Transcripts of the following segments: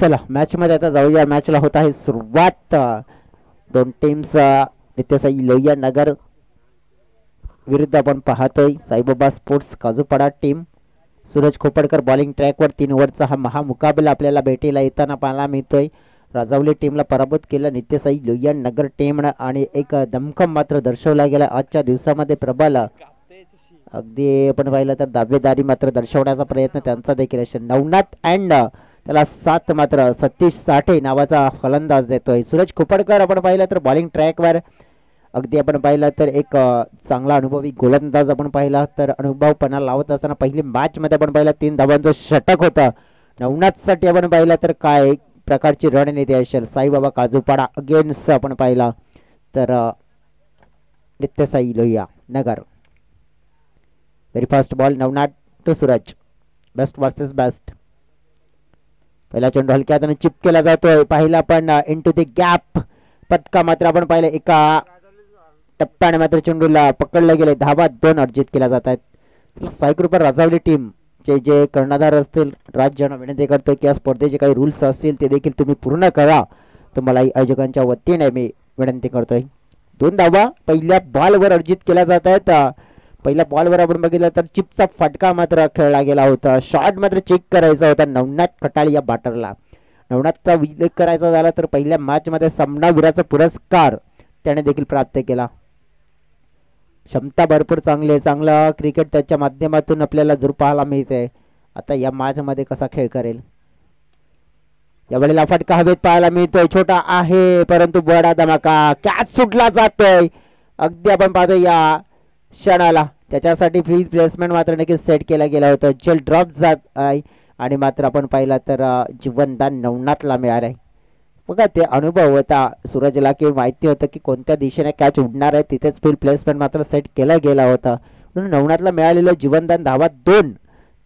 चला मॅच मध्ये आता जाऊया. मॅचला होत आहे सुरुवात. दोन टीम्स नित्यसाई लोहिया नगर विरुद्ध आपण पाहतोय Saibaba sports Kajupada team. Suraj Khopadkar bowling ट्रॅकवर 3 ओव्हरचा हा महामुकाबला आपल्याला भेटीला येताना पाहायला मिळतोय. राजावली टीमला पराभूत केलं नित्यसाई लोहिया नगर टीमनं आणि एक दमखम मात्र दर्शवला गेला आजच्या दिवसामध्ये. प्रबल अगदी आपण पाहिलं तर दावेदारी मात्र दर्शवण्याचा प्रयत्न त्यांचा देखील असेल. नवनाथ अँड त्याला 7 मात्र सतीश साठे नावाचा फलंदाज देतोय. सूरज खोपडकर आपण पाहिलं तर बॉलिंग ट्रॅकवर अगदी आपण पाहिलं तर एक चांगला अनुभवी गोलंदाज आपण पाहिला तर अनुभवपणा लावत असताना पहिली मॅच मध्ये आपण पाहिलं 3 धावांचं षटक होतं. नवनाथसाठी आपण पाहिलं तर काय प्रकारची रणनीती असेल. साईबाबा काजूपाडा अगेन्स्ट आपण पाहिला तर Nityasai Lohiya Nagar. Very fast ball Navnath to Suraj. Best versus best. पहिला चेंडू हलक्या हाताने चिप केला जातोय. पाहिला पण इनटू द गॅप पटका मात्र आपण पाहिलं एका टप्प्याने मात्र चेंडूला पकडलं गेले. धावा 2 अर्जित केल्या जात आहेत. साई ग्रुपर राजावली टीम चे जे कर्णधार असतील राज्यांना विनंती करतो की या स्पर्धेचे काही रूल्स असतील ते देखील तुम्ही पूर्ण करा. तुम्हाला आयोजकांच्या वतीने मी विनंती करतोय. 2 धावा पहिल्या बॉलवर अर्जित केल्या जात आहेत. पहिल्या बॉलवर आपण बघितलं तर चिपचा फटका मात्र खेळला गेला होता. शॉट मात्र चेक करायचा होता नवनाथ खटाळी या बॅटरला. नवनाथचा उल्लेख करायचा झाला तर पहिल्या मॅच मध्ये सामनावीराचा पुरस्कार त्याने देखील प्राप्त केला. क्षमता भरपूर चांगली आहे. चांगला क्रिकेट त्याच्या माध्यमातून आपल्याला जरूर पाहायला मिळते. आता या मॅच मध्ये कसा खेळ करेल. यावेळेला फटका हवेत पाहायला मिळतोय. छोटा आहे परंतु बडा धमाका. कॅच सुटला जातोय. अगदी आपण पाहतोय या क्षणाला त्याच्यासाठी फील्ड प्लेसमेंट मात्र नक्कीच सेट केला गेला होता. चल ड्रॉप जात आहे आणि मात्र आपण पाहिला तर जीवनदान नवनाथला मिळालंय. बघा ते अनुभव होता सूरजला की माहिती होतं की कोणत्या दिशेने कॅच उडणार आहे. तिथेच फील्ड प्लेसमेंट मात्र सेट केला गेला होता. म्हणून नवनाथला मिळालेलं जीवनदान धावा 2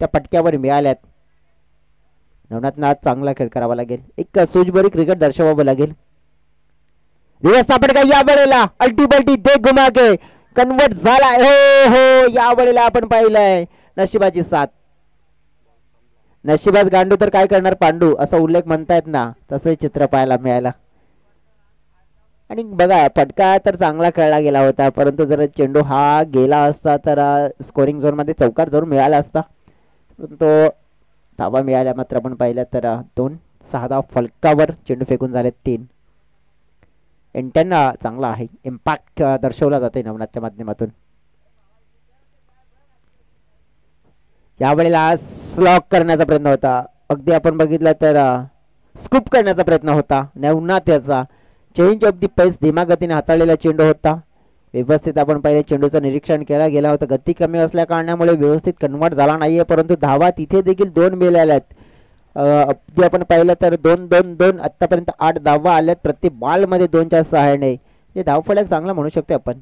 त्या पटक्यावर मिळाल्यात. नवनाथना आज चांगला खेळ करावा लागेल. एक सूजभरी क्रिकेट दर्शवावं लागेल. रिवर्स सापडका या वेळेला अल्टीबल्टी दे घुमा के कन्वर्ट झाला. हो हो या वेळेला आपण पाहिलंय नशिबाची साथ. नशिबाच गांडू तर काय करणार पांडू असा उल्लेख म्हणतायत ना तसं चित्र पाहायला मिळाला. आणि बघा फटका तर चांगला खेळला गेला होता परंतु जर चेंडू हा गेला असता तर स्कोरिंग झोन मध्ये चौकार जरूर मिळाला असता. तो धावा मिळाल्या मात्र आपण पाहिलं तर 2-6 धावा फलकावर चेंडू फेकून झाले 3. इंटेंट चांगला आहे. इम्पॅक्ट दर्शवला जातोय नवनाथच्या माध्यमातून. यावेळेला स्लॉक करण्याचा प्रयत्न होता. अगदी आपण बघितलं तर स्कूप करण्याचा प्रयत्न होता नवनाथ याचा. चेंज ऑफ दी पेस धीमागतीने हाताळलेला चेंडू होता. व्यवस्थित आपण पहिले चेंडूचं निरीक्षण केला गेला होता. गती कमी असल्या कारणामुळे व्यवस्थित कन्वर्ट झाला नाहीये परंतु धावा तिथे देखील 2 मिळाल्या आहेत. अगदी आपण पाहिलं तर 2-2-2 आतापर्यंत 8 धावा आल्यात प्रति बॉल मध्ये 2च्या सहाय्याने. हे धावफलक चांगला म्हणू शकतो आपण.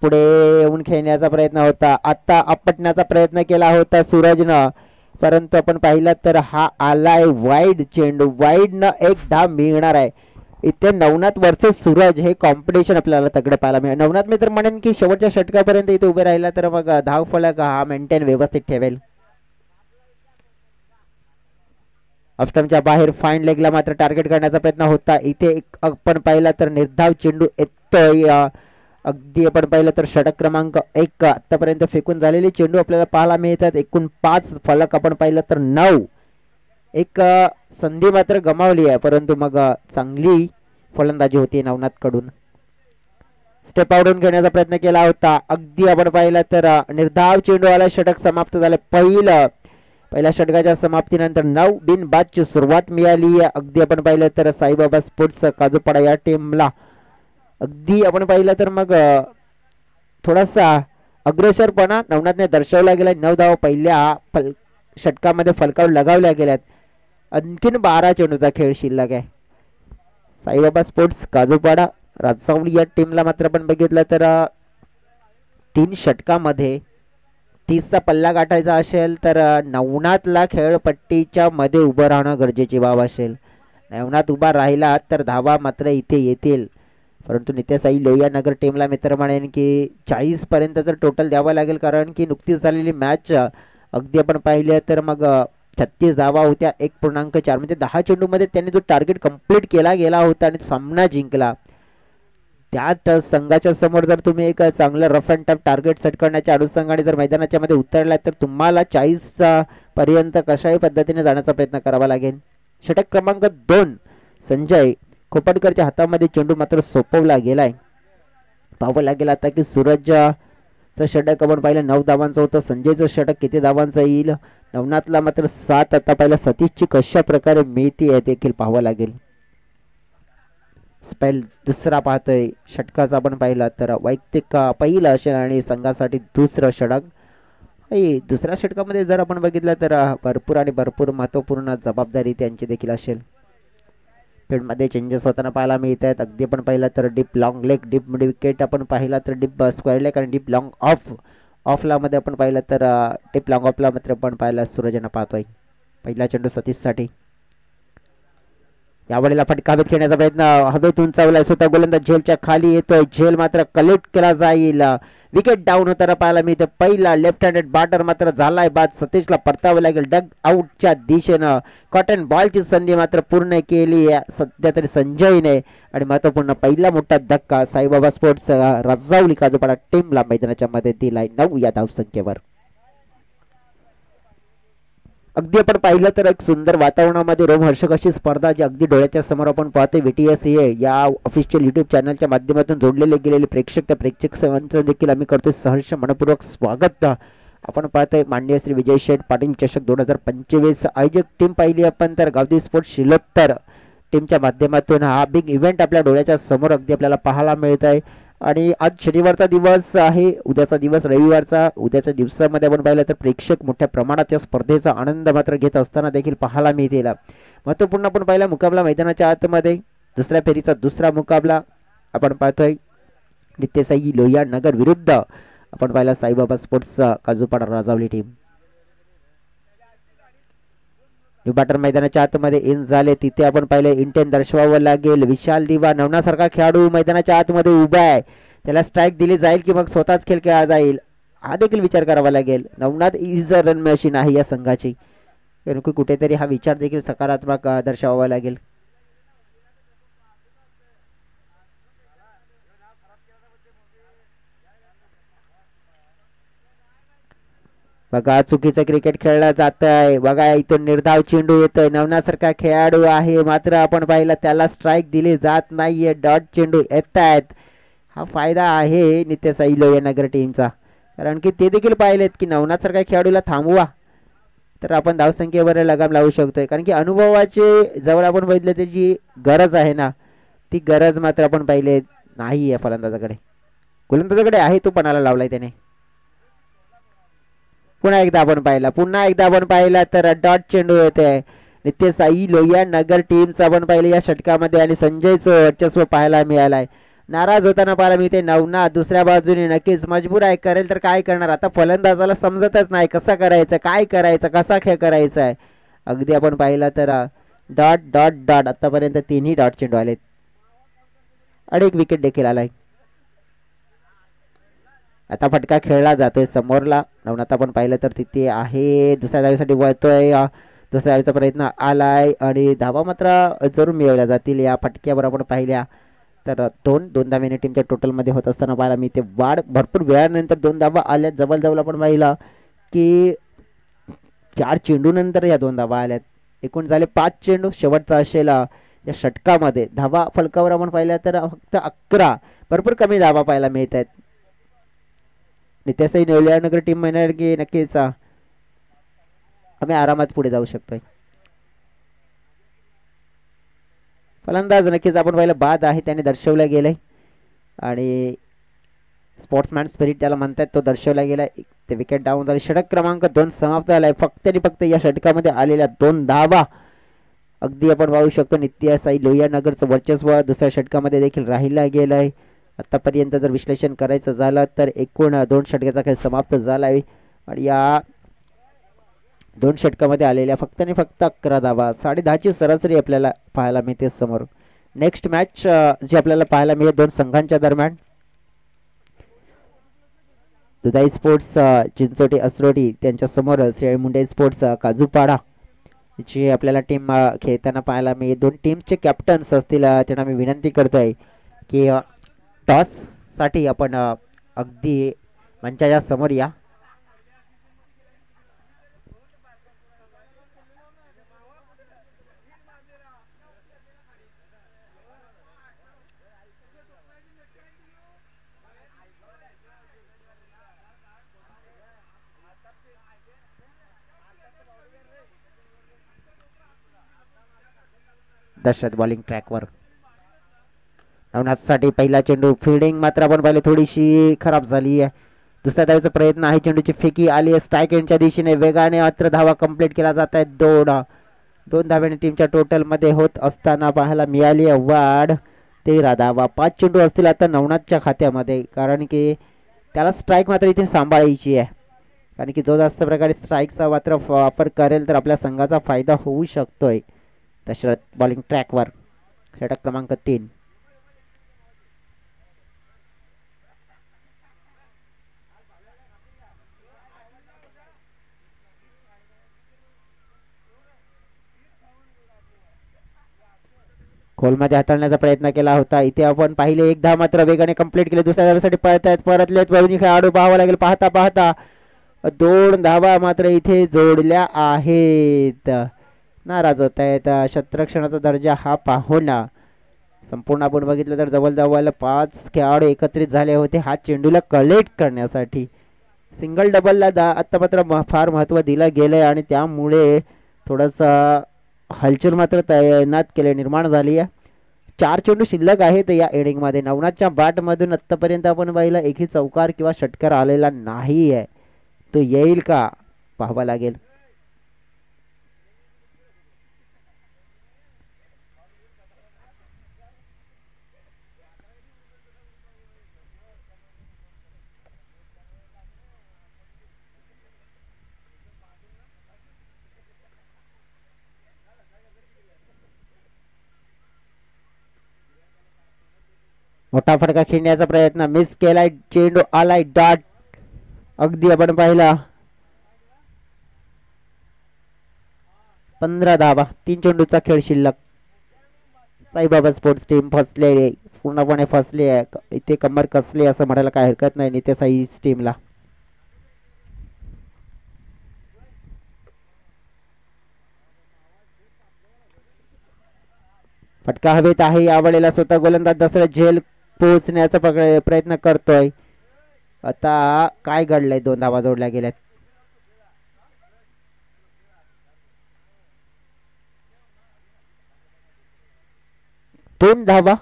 पुढे येऊन खेळण्याचा प्रयत्न होता. आता आपटण्याचा प्रयत्न केला होता सूरजनं परंतु आपण पाहिलं तर हा आलाय वाईड चेंडू. वाईड न 1 धाव मिळणार आहे. इथे नवनाथ वर्सेस सूरज हे कॉम्पिटिशन आपल्याला तगडे पाहायला मिळेल. नवनाथ मी तर म्हणेन की शेवटच्या षटकापर्यंत इथे उभे राहिला तर मग धावफलक हा मेंटेन व्यवस्थित ठेवेल. ऑफस्टंपच्या बाहेर फाईन लेगला मात्र टार्गेट करण्याचा प्रयत्न होता. इथे आपण पाहिला तर निर्धाव चेंडू येतोय. अगदी आपण पाहिलं तर षटक क्रमांक 1 आतापर्यंत फेकून झालेले चेंडू आपल्याला पाहायला मिळतात. एकूण 5 फलक आपण पाहिलं तर 9. एक संधी मात्र गमावली आहे परंतु मग चांगली फलंदाजी होती नवनाथ कडून. स्टेप आउटून घेण्याचा प्रयत्न केला होता. अगदी आपण पाहिलं तर निर्धाव चेंडू आला. षटक समाप्त झाले. पहिल्या षटकाच्या समाप्तीनंतर 9 बिनबादची सुरुवात मिळाली. अगदी आपण पाहिलं तर साईबाबा स्पोर्ट्स काजूपाडा या टीमला अगदी आपण पाहिलं तर मग थोडासा अग्रेसरपणा नवनाथने दर्शवला गेला. 9 धावा पहिल्या षटकामध्ये फलकावर लगावल्या गेल्यात. आणखीन 12 चेंडूचा खेळ शिल्लक आहे. साईबाबा स्पोर्ट्स काजूपाडा राजावली या टीमला मात्र आपण बघितलं तर 3 षटकामध्ये 30चा पल्ला गाठायचा असेल तर नवनाथला खेळपट्टीच्या मध्ये उभं राहणं गरजेची बाब असेल. नवनाथ उभा राहिला तर धावा मात्र इथे येतील परंतु नित्यसाई लोहिया नगर टीमला मित्र म्हणेन की 40 पर्यंत जर टोटल द्यावा लागेल कारण की नुकतीच झालेली मॅच अगदी आपण पाहिली तर मग 36 धावा होत्या 1.4 म्हणजे 10 चेंडूमध्ये त्यांनी जो टार्गेट कंप्लीट केला गेला होता आणि सामना जिंकला. त्यात संघाच्या समोर जर तुम्ही एक चांगलं rough and tough target set करण्याच्या अनुषंगाने जर मैदानाच्या मध्ये उतरला तर तुम्हाला 40 पर्यंत कशाही पद्धतीने जाण्याचा प्रयत्न करावा लागेल. षटक क्रमांक 2 संजय खोपटकरच्या हातामध्ये चेंडू मात्र सोपवला गेलाय. पाहावं लागेल आता की सूरजचं षटक आपण पाहिलं 9 धावांचं होतं. संजयचं षटक किती धावांचं येईल. नवनाथला मात्र 7. आता पाहिलं सतीशची कशा प्रकारे मिळती आहे देखील पाहावं लागेल. स्पेल दुसरा पाहतोय षटकाचा आपण पाहिला तर वैयक्तिक पहिलं असेल आणि संघासाठी दुसरं षटक. दुसऱ्या षटकामध्ये जर आपण बघितलं तर भरपूर महत्वपूर्ण जबाबदारी त्यांची देखील असेल. फील्डमध्ये चेंजेस होताना पाहायला मिळत आहेत. अगदी आपण पाहिलं तर deep long leg, deep mid wicket आपण पाहिला तर डीप स्क्वेअर लेग आणि डीप लॉंग ऑफला मध्ये आपण पाहिलं तर डीप लॉंग ऑफला मात्र आपण पाहिला सूरजना पाहतोय. पहिला चेंडू सतीशसाठी. यावेळेला फटका हवेत खेळण्याचा प्रयत्न हवेत उंचावलाय. स्वतः गोलंदाज झेलच्या खाली येतोय. झेल मात्र कलेक्ट केला जाईल. विकेट डाऊन होताना पाहायला मिळते. पहिला लेफ्ट हँडेड बॅटर मात्र झालाय बाद. सतीशला परतावं लागेल डग आउटच्या दिशेनं. कॉटन बॉलची संधी मात्र पूर्ण केली सध्या तरी संजयने आणि महत्वपूर्ण पहिला मोठा धक्का साईबाबा स्पोर्ट्स रजावली काजूपाडा टीमला मैदानाच्या मध्ये दिलाय 9 या धावसंख्येवर. अगदी आपण पाहिलं तर एक सुंदर वातावरणामध्ये रोमहर्षक अशी स्पर्धा जी अगदी डोळ्याच्या समोर आपण पाहतोय. VTS या ऑफिशियल युट्यूब चॅनलच्या माध्यमातून जोडलेले गेलेले प्रेक्षक त्या प्रेक्षक सेवांचं देखील आम्ही करतोय सहर्ष मनपूर्वक स्वागत. आपण पाहतोय माननीय श्री विजय शेठ पाटील चषक 2025 आयोजक टीम पाहिली आपण तर गावठी स्पोर्ट्स शिलोत्तर टीमच्या माध्यमातून हा बिग इव्हेंट आपल्या डोळ्याच्या समोर अगदी आपल्याला पाहायला मिळत आहे. आणि आज शनिवारचा दिवस आहे, उद्याचा दिवस रविवारचा. उद्याच्या दिवसामध्ये आपण पाहिलं तर प्रेक्षक मोठ्या प्रमाणात या स्पर्धेचा आनंद मात्र घेत असताना देखील पाहायला मिळतील. महत्वपूर्ण आपण पाहिला मुकाबला मैदानाच्या आतमध्ये दुसऱ्या फेरीचा दुसरा मुकाबला आपण पाहतोय नित्यसाई लोहिया नगर विरुद्ध आपण पाहिला Saibaba sports Kajupada Rajavali team. New batter मैदानाच्या आतमध्ये इन झाले. तिथे आपण पाहिले इंटेन दर्शवावं लागेल. विशाल दिवा नवनासारखा खेळाडू मैदानाच्या आतमध्ये उभा आहे. त्याला स्ट्राईक दिली जाईल की मग स्वतःच खेळ खेळला जाईल हा देखील विचार करावा लागेल. Navnath is a run machine आहे या संघाची. कुठेतरी हा विचार देखील सकारात्मक दर्शवावा लागेल. बघा चुकीचं क्रिकेट खेळला जात आहे. बघा इथून निर्धाव चेंडू येतोय. नवनासारखा खेळाडू आहे मात्र आपण पाहिलं त्याला स्ट्राईक दिली जात नाहीये. डॉट चेंडू येत आहेत. हा फायदा आहे नित्यसाई लोहिया नगर टीमचा, कारण की ते देखील पाहिलेत की नवनासारख्या खेळाडूला थांबवा तर आपण धावसंख्येवर लगाम लावू शकतोय. कारण की अनुभवाचे जवळ आपण बघितलं त्याची गरज आहे ना, ती गरज मात्र आपण पाहिले नाही आहे फलंदाजाकडे. गोलंदाजाकडे आहे, तो पणाला लावलाय त्याने. पुन्हा एकदा आपण पाहिला तर डॉट चेंडू येते. नित्यसाई लोहिया नगर टीमचं आपण पाहिलं या षटकामध्ये आणि संजयचं वर्चस्व पाहायला मिळालंय. नाराज होताना पाहायला मिळते नवनाथ. दुसऱ्या बाजूने नक्कीच मजबूर आहे, करेल तर काय करणार आता. फलंदाजाला समजतच नाही कसं करायचं, काय करायचं, कसा खेळ करायचा आहे. अगदी आपण पाहिला तर डॉट डॉट डॉट आतापर्यंत 3ही डॉट चेंडू आलेत आणि एक विकेट देखील आलाय. आता फटका खेळला जातोय समोरला. नवनाथ आपण पाहिलं तर तिथे आहे, दुसऱ्या धावेसाठी वळतोय. दुसऱ्या धावेचा प्रयत्न आलाय आणि धावा मात्र जरूर मिळवल्या जातील या फटक्यावर. आपण पाहिल्या तर दोन धावेने टीमच्या टोटलमध्ये होत असताना पाहायला मी ते वाढ भरपूर वेळानंतर 2 धावा आल्यात. जवळ आपण पाहिला की 4 चेंडू नंतर या 2 धावा आल्यात. एकूण झाले 5 चेंडू. शेवटचा असेल या षटकामध्ये धावा फलकावर आपण पाहिल्या तर फक्त 11. भरपूर कमी धावा पाहायला मिळत आहेत. नित्यसाई लोहिया नगर टीम म्हणणार की नक्कीच आम्ही आरामात पुढे जाऊ शकतोय. फलंदाज नक्कीच आपण पाहिलं बाद आहे, त्याने दर्शवलं गेलंय आणि स्पोर्ट्समॅन स्पिरिट त्याला म्हणतात तो दर्शवला गेलाय. ते विकेट डाऊन झाले. षटक क्रमांक 2 समाप्त झालाय. फक्त आणि फक्त या षटकामध्ये आलेल्या 2 धावा अगदी आपण पाहू शकतो. नित्यसाई लोहिया नगरचं वर्चस्व दुसऱ्या षटकामध्ये देखील राहिला गेलंय. आतापर्यंत जर विश्लेषण करायचं झालं तर एकूण 2 षटकाचा खेळ समाप्त झालाय आणि या 2 षटकामध्ये आलेल्या फक्त आणि फक्त 11 धावा. 10.5ची सरासरी आपल्याला पाहायला मिळते समोर. नेक्स्ट मॅच जी आपल्याला पाहायला मिळेल 2 संघांच्या दरम्यान. दुधाई स्पोर्ट्स चिंचोटी असरोटी त्यांच्या समोर श्री मुंडे स्पोर्ट्स काजूपाडा जी आपल्याला टीम खेळताना पाहायला मी दोन टीमचे कॅप्टन्स असतील त्यांना मी विनंती करतोय की टॉस साठी आपण अगदी मंचाच्या समोर या. दशरथ बॉलिंग ट्रॅकवर नवनाथसाठी पहिला चेंडू. फिल्डिंग मात्र आपण पाहिले थोडीशी खराब झाली आहे. दुसऱ्या धावेचा प्रयत्न आहे. चेंडूची फेकी आली आहे स्ट्राईक एंडच्या दिशेने. वेगाने मात्र धावा कंप्लीट केला जात आहे. दोन धाव्याने टीमच्या टोटल मध्ये होत असताना पाहायला मिळाली आहे वाढ 13 धावा. 5 चेंडू असतील आता नवनाथच्या खात्यामध्ये, कारण की त्याला स्ट्राईक मात्र इथे सांभाळायची आहे, कारण की जो जास्त प्रकारे स्ट्राईकचा मात्र वापर करेल तर आपल्या संघाचा फायदा होऊ शकतोय. दशरथ बॉलिंग ट्रॅकवर षटक क्रमांक 3. खोलमध्ये हाताळण्याचा प्रयत्न केला होता. इथे आपण पाहिले एक धाव मात्र वेगाने कंप्लीट केले. दुसऱ्या धावेसाठी परतलेत वरुणी खेळाडू पाहावा लागेल. पाहता पाहता 2 धावा मात्र इथे जोडल्या आहेत. नाराज होत आहेत. क्षेत्ररक्षणाचा दर्जा हा पाहून संपूर्ण आपण बघितलं तर जवळजवळ 5 खेळाडू एकत्रित झाले होते हा चेंडूला कलेक्ट करण्यासाठी. सिंगल डबलला आता मात्र फार महत्त्व दिलं गेलंय आणि त्यामुळे थोडंसं हलचल मात्र तैनात केले निर्माण झाली आहे. 4 चेंडू शिल्लक आहेत या इनिंगमध्ये. नवनाथच्या बॅटमधून आत्तापर्यंत आपण पाहिलं एकही चौकार किंवा षटकार आलेला नाही आहे. तो येईल का पाहावा लागेल. मोठा फटका खेळण्याचा प्रयत्न मिस केलाय. चेंडू आलाय डॉट. अगदी आपण पाहिला 15 धावा. 3 चेंडूचा खेळ शिल्लक. साईबाबा स्पोर्ट्स टीम फसले, पूर्णपणे फसली आहे इथे. कमर कसली असं म्हणायला काय हरकत नाही नित्य साई टीमला. फटका हवेत आहे यावेळेला. स्वतः गोलंदाज दशरथ झेल पोहोचण्याचा प्रयत्न करतोय. आता काय घडलंय. 2 धावा जोडल्या गेल्यात. दोन धावा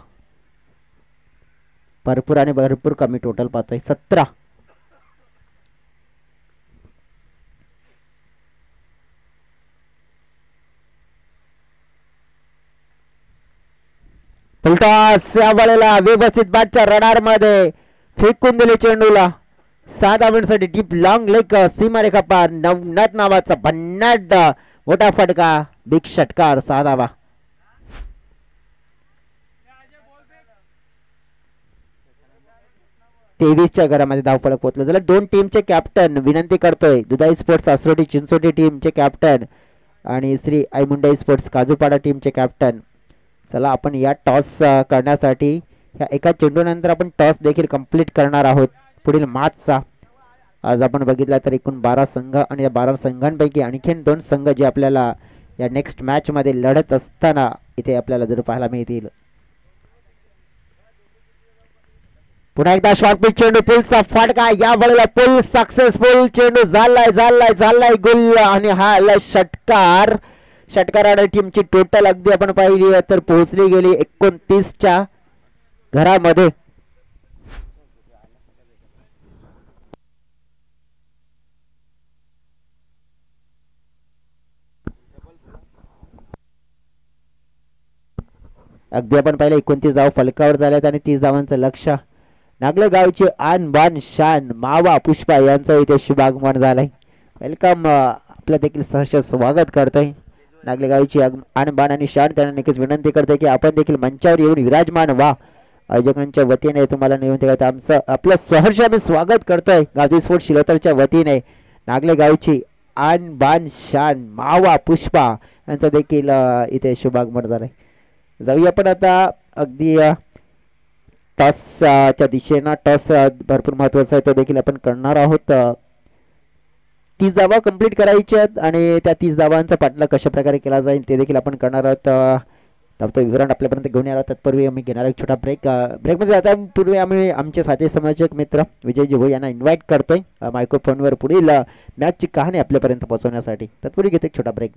भरपूर आणि भरपूर कमी टोटल पाहतोय 17. फुलटॉस यावेळेला व्यवस्थित बॅटच्या रडार मध्ये फेकून दिले चेंडूला. 7 धावांसाठी डीप लॉंग लेग सीमारेखा पार. नवनाथ नावाचा भन्नाट मोठा फटका. बिग षटकार. 6 धावा. तेवीसच्या घरामध्ये धावफलक पोहोचलं. जरा 2 टीमचे कॅप्टन विनंती करतोय. दुधाई स्पोर्ट्स आसरोटी चिंचोटी टीमचे कॅप्टन आणि श्री आयमुंडई स्पोर्ट्स काजूपाडा टीमचे कॅप्टन. चला आपण या टॉस करण्यासाठी ह्या एका चेंडूनंतर आपण टॉस देखील कंप्लीट करणार आहोत पुढील मॅचचा. आज आपण बघितला तर एकूण 12 संघ आणि या 12 संघांपैकी आणखीन 2 संघ जे आपल्याला या नेक्स्ट मॅच मध्ये लढत असताना इथे आपल्याला जरूर पाहायला मिळतील. पुन्हा एकदा शॉर्ट पिच चेंडू. पुलचा फटका. या वेळेला पुल सक्सेसफुल. चेंडू झालाय गुल आणि हा षटकार. षटकाराने टीमची टोटल अगदी आपण पाहिली तर पोहोचली गेली 29च्या घरामध्ये. अगदी आपण पाहिलं 29 धाव फलकावर झाल्यात आणि 30 धावांचं लक्ष. नागले गावचे आन बान शान मावा पुष्पा यांचं इथे शुभागमन झालंय. वेलकम. आपलं देखील सहर्ष स्वागत करतोय. नागले गावची आन बान आणि शान त्यांना नक्कीच विनंती करते की आपण देखील मंचावर येऊन विराजमान व्हा. आयोजकांच्या वतीने तुम्हाला निवृत्ती करता आमचं आपलं सहर्ष आम्ही स्वागत करतोय. गावची स्पोर्ट शिलोतरच्या वतीने नागले गावची आन बान शान मावा पुष्पा यांचा देखील इथे शुभागमन झालाय. जाऊया आपण आता अगदी टॉसच्या दिशेनं. टॉस भरपूर महत्वाचा आहे, तो देखील आपण करणार आहोत. 30 धावा कंप्लीट करायच्या आहेत आणि त्या 30 धावांचा पाठलाग कशा प्रकारे केला जाईल ते देखील आपण करणार आहोत. त्याचं विवरण आपल्यापर्यंत घेऊन येणार. तत्पूर्वी आम्ही घेणार एक छोटा ब्रेक. ब्रेकमध्ये आता पूर्वी आम्ही आमचे साथी समाजक मित्र विजय जिभो यांना इन्व्हाइट करतोय मायक्रोफोनवर पुढील मॅचची कहाणी आपल्यापर्यंत पोहोचवण्यासाठी. तत्पूर्वी घेतो एक छोटा ब्रेक.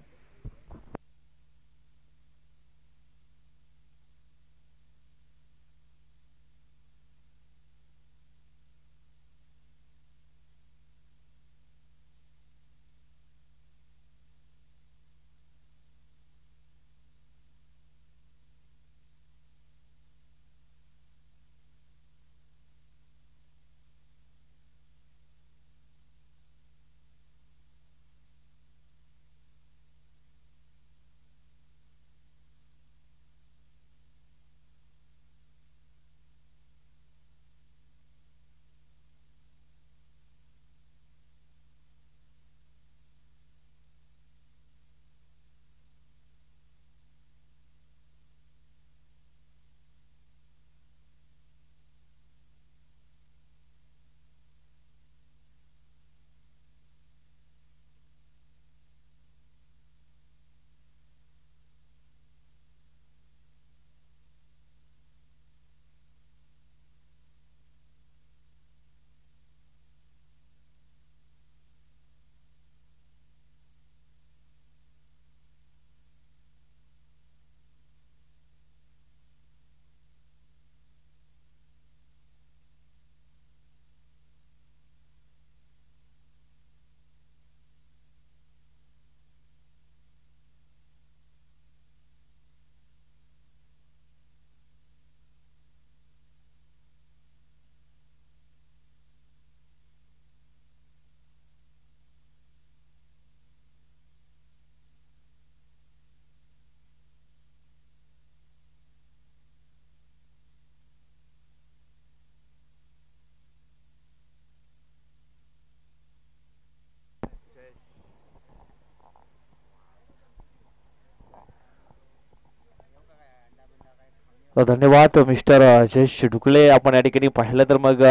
धन्यवाद मिस्टर जयेश ढुकळे. आपण या ठिकाणी पाहिलं तर मग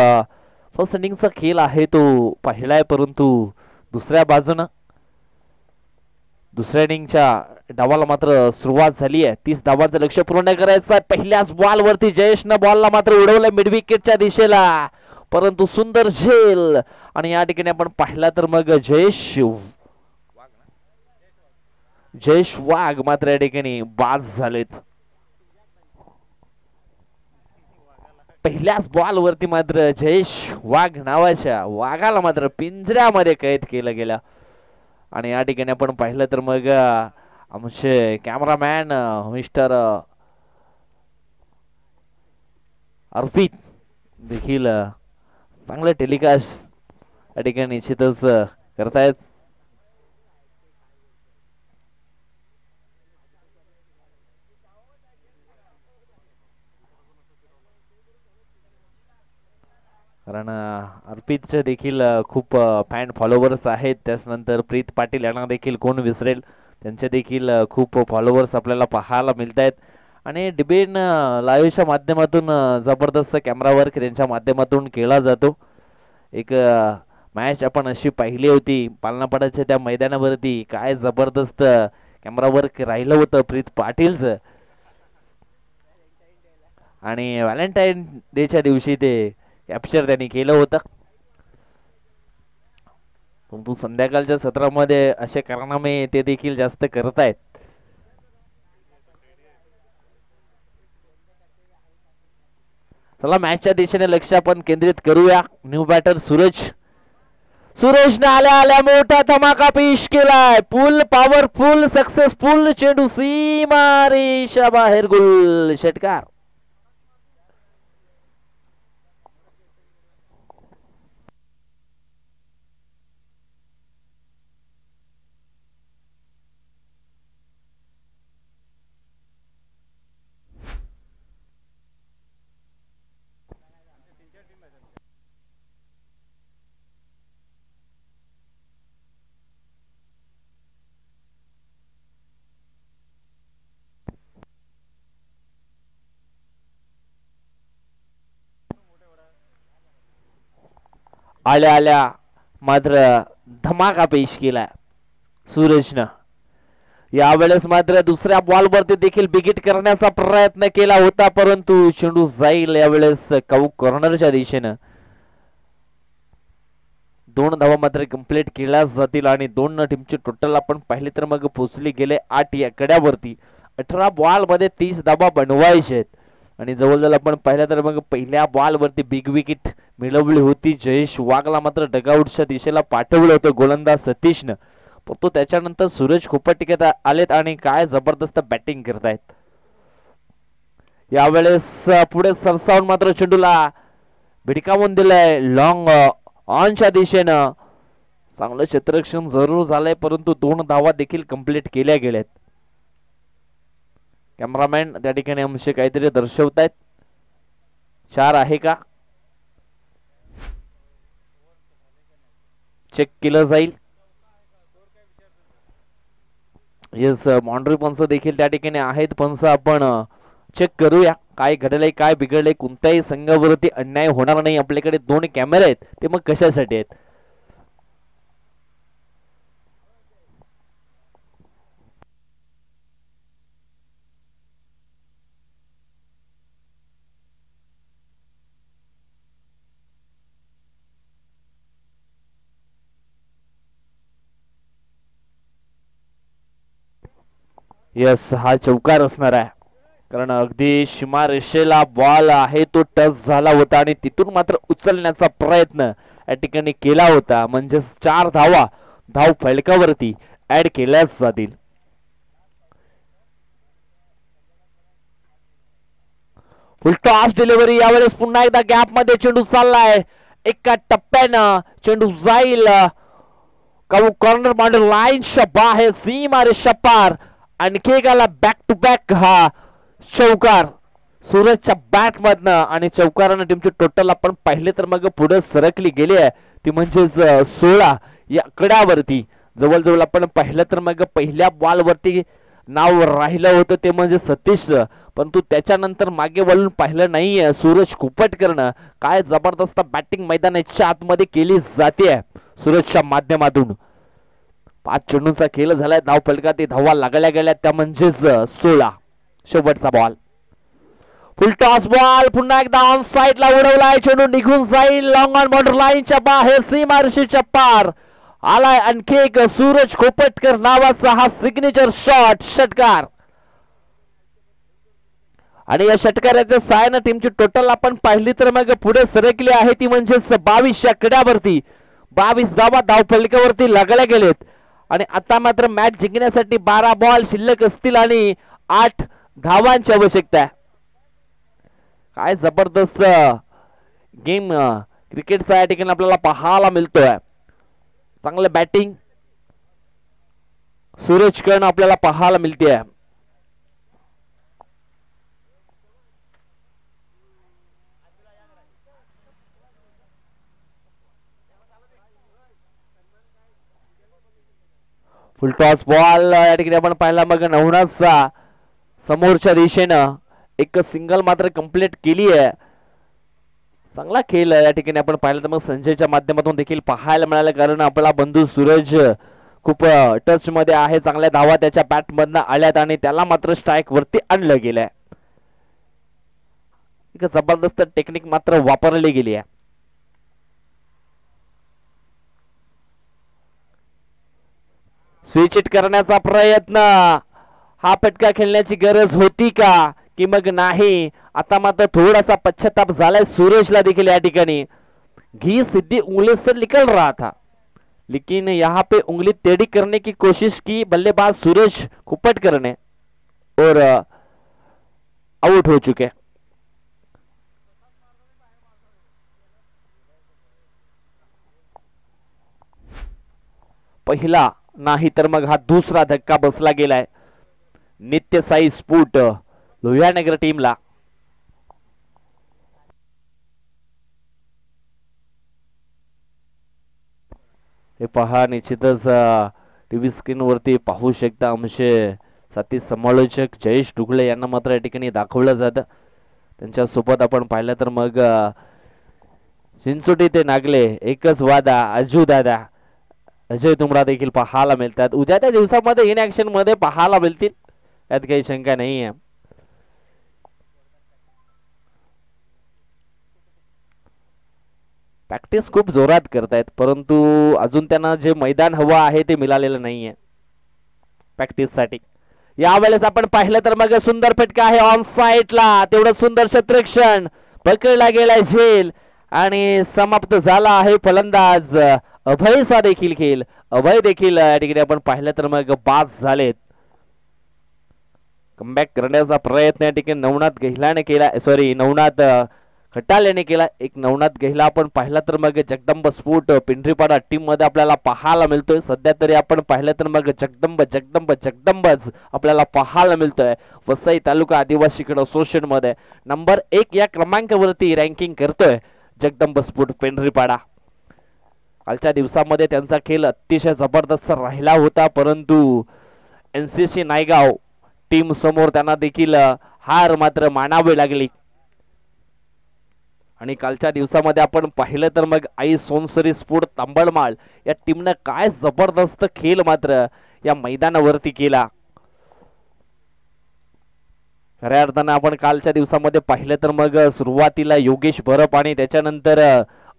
फर्स्ट इनिंगचा खेळ आहे तो पाहिलाय, परंतु दुसऱ्या बाजूनं दुसऱ्या इनिंगच्या डावाला मात्र सुरुवात झाली आहे. 30 धावांचं लक्ष पूर्ण करायचं आहे. पहिल्याच बॉलवरती जयेशनं बॉलला मात्र उडवलं मिड विकेटच्या दिशेला, परंतु सुंदर झेल. आणि या ठिकाणी आपण पाहिला तर मग जयेश वाघ मात्र या ठिकाणी बाद झालेत. पहिल्याच बॉल वरती मात्र जयेश वाघ नावाच्या वाघाला मात्र पिंजऱ्यामध्ये कैद केलं गेलं. आणि या ठिकाणी आपण पाहिलं तर मग आमचे कॅमेरामॅन मिस्टर अर्पित देखील चांगलं टेलिकास्ट या ठिकाणी निश्चितच करतायत. कारण अर्पितचे देखील खूप फॅन फॉलोवर्स आहेत. त्याच्यानंतर प्रीत पाटील यांना देखील कोण विसरेल, त्यांचे देखील खूप फॉलोवर्स आपल्याला पाहायला मिळत आहेत. आणि डिबेट लाईव्हच्या माध्यमातून जबरदस्त कॅमेरा वर्क त्यांच्या माध्यमातून केला जातो. एक मॅच आपण अशी पाहिली होती पालनापाड्याच्या त्या मैदानावरती, काय जबरदस्त कॅमेरा वर्क राहिलं होतं प्रीत पाटीलचं. आणि व्हॅलेंटाईन डेच्या दिवशी ते कॅप्चर त्यांनी केलं होतं. परंतु संध्याकाळच्या सत्रामध्ये असे कारनामे ते देखील जास्त करतायत. चला मॅचच्या दिशेने लक्ष आपण केंद्रित करूया. न्यू बॅटर सूरजने आल्या आल्या मोठा धमाका पेश केलाय. फुल पॉवरफुल सक्सेसफुल चेंडू सीमा रेषा बाहेर, गोल षटकार. आल्या आल्या मात्र धमाका पेश केलाय सूरजनं. यावेळेस मात्र दुसऱ्या बॉलवरती देखील बिगिट करण्याचा प्रयत्न केला होता, परंतु चेंडू जाईल यावेळेस काऊ कॉर्नरच्या दिशेनं. 2 धावा मात्र कंप्लीट केल्या जातील आणि 2 टीमची टोटल आपण पाहिले तर मग पोचली गेले 8 या कड्यावरती. 18 बॉल मध्ये 30 धावा बनवायचे आहेत आणि जवळजवळ आपण पाहिलं तर मग पहिल्या बॉलवरती बिग विकेट मिळवली होती. जयेश वाघला मात्र डगआउटच्या दिशेला पाठवलं होतं गोलंदाज सतीशनं, परंतु त्याच्यानंतर सूरज खोपटके आलेत आणि काय जबरदस्त बॅटिंग करतायत. यावेळेस पुढे सरसावून मात्र चेंडूला भिडकावून दिलंय लॉंग ऑनच्या दिशेनं. चांगलं क्षेत्ररक्षण जरूर झालंय, परंतु 2 धावा देखील कंप्लीट केल्या गेल्यात. कॅमेरामॅन त्या ठिकाणी आमचे काहीतरी दर्शवतायत. 4 आहे का चेक केलं जाईल. येस, बाउंड्री पंच देखील त्या ठिकाणी आहेत. पंच आपण चेक करूया काय घडलंय काय बिघडलंय. कोणत्याही संघावरती अन्याय होणार नाही. आपल्याकडे 2 कॅमेरे आहेत, ते मग कशासाठी आहेत. यस, हा चौकार असणार आहे, कारण अगदी सीमारेषेला बॉल आहे तो टच झाला होता आणि तिथून मात्र उचलण्याचा प्रयत्न या ठिकाणी केला होता. म्हणजे 4 धावा धाव फलकावरती ऍड केल्याच जातील. Full toss delivery. यावेळेस पुन्हा एकदा गॅप मध्ये चेंडू चाललाय. एका टप्प्यानं चेंडू जाईल कॉर्नर बाउंड्री लाईनच्या बाहेर, सीमारेषा पार. आणखी एकाला बॅक टू बॅक हा चौकार सूरजच्या बॅट मधनं आणि चौकारानं टीमची टोटल आपण पाहिले तर मग पुढे सरकली गेली आहे ती म्हणजेच 16 या कड्यावरती. जवळजवळ आपण पाहिलं तर मग पहिल्या बॉलवरती नाव राहिलं होतं ते म्हणजे सतीश, परंतु त्याच्यानंतर मागे वळून पाहिलं नाहीये. सूरज कुपटकरनं काय जबरदस्त बॅटिंग मैदानाच्या आतमध्ये केली जाते सूरजच्या माध्यमातून. 5 चेंडूंचा खेळ झालाय. धाव फलकात धावा लागल्या गेल्या त्या म्हणजेच 16. शेवटचा बॉल फुल टॉस बॉल. पुन्हा एकदा ऑन साइडला उडवलाय. चेंडू निघून जाईल लॉंग ऑन बॉर्डर लाईनच्या बाहेर, सीमारेषेच्या पार. आलाय आणखी एक सूरज खोपटकर नावाचा हा सिग्नेचर शॉट, षटकार. आणि या षटकाराच्या साहाय्याने टीमची टोटल आपण पाहिली तर मग पुढे सरकली आहे ती म्हणजेच 22 या कड्यावरती. 22 धावा धाव फलकावरती लागल्या गेलेत आणि आता मात्र मॅच जिंकण्यासाठी 12 बॉल शिल्लक असतील आणि 8 धावांची आवश्यकता आहे. काय जबरदस्त गेम क्रिकेटचा या ठिकाणी आपल्याला पाहायला मिळतोय. चांगलं बॅटिंग सूरज कडनं आपल्याला पाहायला मिळते. फुलटॉस बॉल या ठिकाणी आपण पाहिला मग नवनाथचा समोरच्या दिशेनं एक सिंगल मात्र कंप्लीट केली आहे. चांगला खेळ या ठिकाणी आपण पाहिलं तर मग संजयच्या माध्यमातून देखील पाहायला मिळालं, कारण आपला बंधू सूरज खूप टच मध्ये आहे. चांगल्या धावा त्याच्या बॅट मधनं आल्यात आणि त्याला मात्र स्ट्राईक वरती आणलं गेलंय. एक जबरदस्त टेक्निक मात्र वापरली गेली आहे. स्विच इट करण्याचा प्रयत्न. हा फटका खेळण्याची गरज होती का की मग नाही. आता मात्र थोडासा पश्चाताप झालाय सूरजला देखील या ठिकाणी. घी सीधी उंगली से निकल रहा था लेकिन यहाँ पे उंगली टेढ़ी करने की कोशिश की बल्लेबाज सूरज कुपटकर ने और आउट हो चुके. पहिला नाही तर मग हा दुसरा धक्का बसला गेलाय नित्य साई स्फूट लोहियानगर टीमला. हे पहा, निश्चितच टीव्ही स्क्रीन वरती पाहू शकता आमचे साथी समालोचक जयेश ढुगळे यांना मात्र या ठिकाणी दाखवलं जातं. त्यांच्या सोबत आपण पाहिलं तर मग चिंचोटी ते नागले एकच वादा अजू दादा अजय तुमरा देखील पाहायला मिळतात. उद्या त्या दिवसामध्ये इन ऍक्शन मध्ये पाहायला मिळतील यात काही शंका नाही आहे. प्रॅक्टिस खूप जोरात करतायत परंतु अजून त्यांना जे मैदान हवं आहे ते मिळालेलं नाहीये प्रॅक्टिस साठी. यावेळेस आपण पाहिलं तर मग सुंदर फटका आहे ऑन साइडला. तेवढं सुंदर क्षेत्रक्षण पकडला गेलाय झेल आणि समाप्त झाला आहे फलंदाज अभयचा देखील खेळ. अभय देखील या ठिकाणी आपण पाहिलं तर मग बाद झालेत. कमबॅक करण्याचा प्रयत्न या ठिकाणी नवनाथ गहिलाने केला. सॉरी नवनाथ खटालेने केला. एक नवनाथ गहिला आपण पाहिला तर मग जगदंब स्फोट पिंढरीपाडा टीम मध्ये आपल्याला पाहायला मिळतोय. सध्या तरी आपण पाहिलं तर मग जगदंब जगदंब जगदंबच आपल्याला पाहायला मिळतोय. वसई तालुका आदिवासी क्रीडा असोसिएशन मध्ये नंबर 1 या क्रमांकावरती रँकिंग करतोय जगदंब स्फोट पिंढरीपाडा. कालच्या दिवसामध्ये त्यांचा खेळ अतिशय जबरदस्त राहिला होता परंतु एनसीसी नायगाव टीम समोर त्यांना देखील हार मात्र मानावी लागली. आणि कालच्या दिवसामध्ये आपण पाहिलं तर मग आई सोनसरी स्फोट तांबडमाळ या टीमनं काय जबरदस्त खेळ मात्र या मैदानावरती केला. खऱ्या अर्थानं आपण कालच्या दिवसामध्ये पाहिलं तर मग सुरुवातीला योगेश भरप आणि त्याच्यानंतर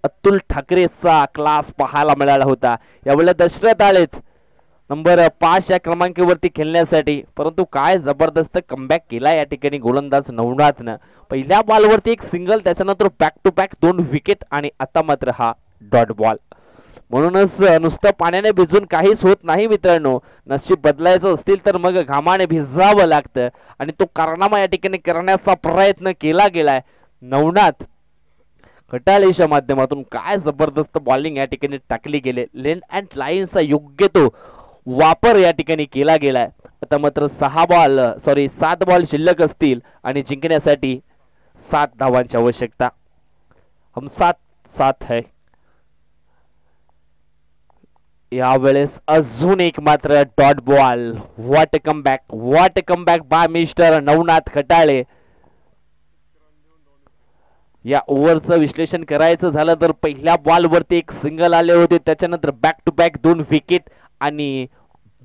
अतुल ठाकरेचा क्लास पाहायला मिळाला होता. यावेळेला दशरथ आलेत नंबर 5 या क्रमांकावरती खेळण्यासाठी परंतु काय जबरदस्त कमबॅक केला या ठिकाणी गोलंदाज नवनाथनं. पहिल्या बॉलवरती एक सिंगल त्याच्यानंतर बॅक टू बॅक 2 विकेट आणि आता मात्र हा डॉट बॉल. म्हणूनच नुसतं पाण्याने भिजून काहीच होत नाही मित्रांनो. नशीब बदलायचं असतील तर मग घामाने भिजावं लागतं आणि तो कारनामा या ठिकाणी करण्याचा प्रयत्न केला गेलाय. नवनाथ खटालेच्या माध्यमातून काय जबरदस्त बॉलिंग या ठिकाणी टाकली गेले. लेन अँड लाईनचा योग्य तो वापर या ठिकाणी केला गेलाय. आता मात्र 7 बॉल शिल्लक असतील आणि जिंकण्यासाठी 7 धावांची आवश्यकता. हम साथ है. यावेळेस अजून एक मात्र dot ball. What comeback by mister Navnath Khatale. या ओव्हरचं विश्लेषण करायचं झालं तर पहिल्या बॉलवरती एक सिंगल आले होते त्याच्यानंतर बॅक टू बॅक 2 विकेट आणि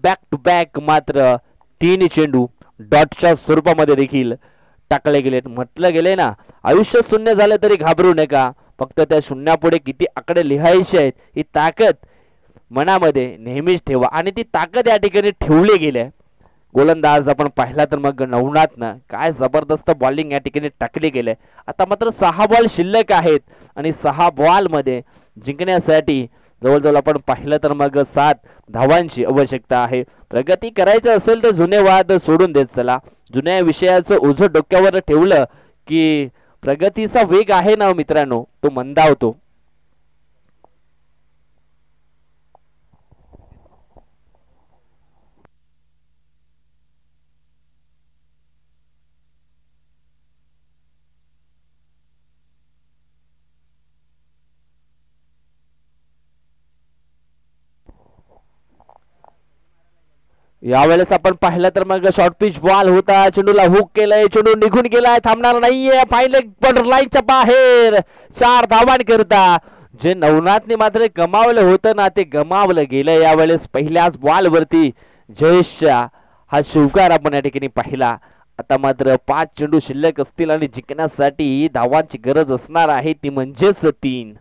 बॅक टू बॅक मात्र 3 चेंडू डॉटच्या स्वरूपामध्ये देखील टाकले गेले. म्हटलं गेले ना आयुष्य शून्य झालं तरी घाबरू नका. फक्त त्या शून्यापुढे किती आकडे लिहायचे आहेत ही ताकद मनामध्ये नेहमीच ठेवा आणि ती ताकद या ठिकाणी ठेवली गेली. गोलंदाज आपण पाहिला तर मग नवनाथनं काय जबरदस्त बॉलिंग या ठिकाणी टाकली गेले. आता मात्र 6 बॉल शिल्लक आहेत आणि 6 बॉल मध्ये जिंकण्यासाठी जवळजवळ आपण पाहिलं तर मग 7 धावांची आवश्यकता आहे. प्रगती करायचं असेल तर जुने वाद सोडून देत चला. जुन्या विषयाचं ओझं डोक्यावर ठेवलं की प्रगतीचा वेग आहे ना मित्रांनो तो मंदावतो. यावेळेस आपण पाहिलं तर मग शॉर्ट पिच बॉल होता. चेंडूला हुक केलंय. चेंडू निघून गेलाय. थांबणार नाहीये. फायनल पण लाईनच्या बाहेर 4 धावांकरता जे नवनाथने मात्र गमावलं होतं ना ते गमावलं गेलं. यावेळेस पहिल्याच बॉल वरती जयेशचा हा शिवकार आपण या ठिकाणी पाहिला. आता मात्र 5 चेंडू शिल्लक असतील आणि जिंकण्यासाठी धावांची गरज असणार आहे ती म्हणजेच 3.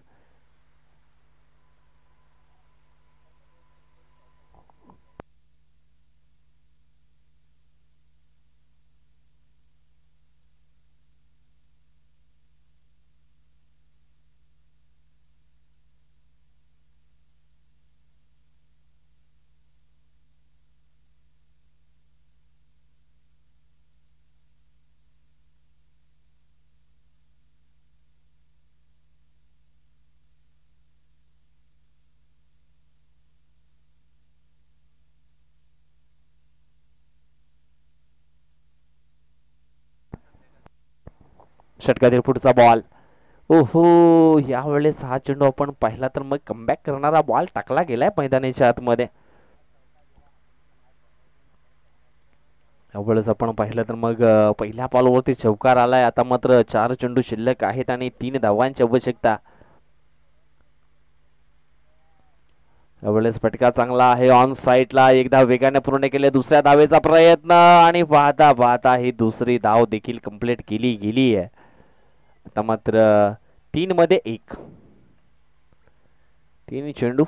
षटकातील पुढचा बॉल. ओहो यावेळेस हा चेंडू आपण पाहिला तर मग कमबॅक करणारा बॉल टाकला गेलाय मैदानाच्या आतमध्ये. यावेळेस आपण पाहिलं तर मग पहिल्या बॉलवरती चौकार आलाय. आता मात्र 4 चेंडू शिल्लक आहेत आणि 3 धावांची आवश्यकता. यावेळेस फटका चांगला आहे ऑन साईडला, एकदा वेगाने पूर्ण केले, दुसऱ्या धावेचा प्रयत्न आणि पाहता पाहता ही दुसरी धाव देखील कंप्लीट केली गेली आहे. आता मात्र 3 मध्ये 1, 3 चेंडू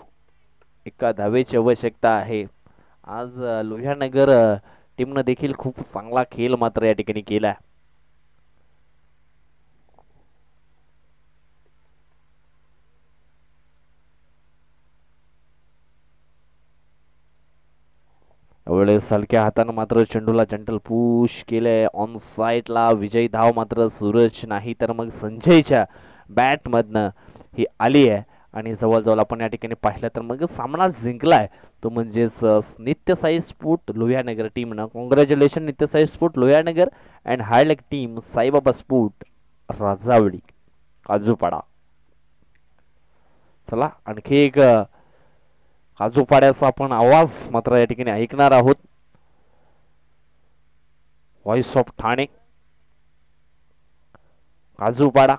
एका धावेची आवश्यकता आहे. आज लोह्यानगर टीमनं देखील खूप चांगला खेळ मात्र या ठिकाणी केला. यावेळेस हलक्या हातानं मात्र चेंडूला जंटल पुश केलंय ऑन साईडला. विजयी धाव मात्र सूरज नाही तर मग संजयच्या बॅट मधनं ही आली आहे आणि जवळजवळ आपण या ठिकाणी पाहिलं तर मग सामना जिंकलाय तो म्हणजेच नित्य साई स्पोर्ट लोह्यानगर टीमनं. Congratulation Nitya Sai sport Lohiyanagar and हायलेक टीम साईबाबा स्पोर्ट राजावडी काजूपाडा. चला आणखी एक काजूपाड्याचा आपण आवाज मात्र या ठिकाणी ऐकणार आहोत. Voice of Thane Kajupada.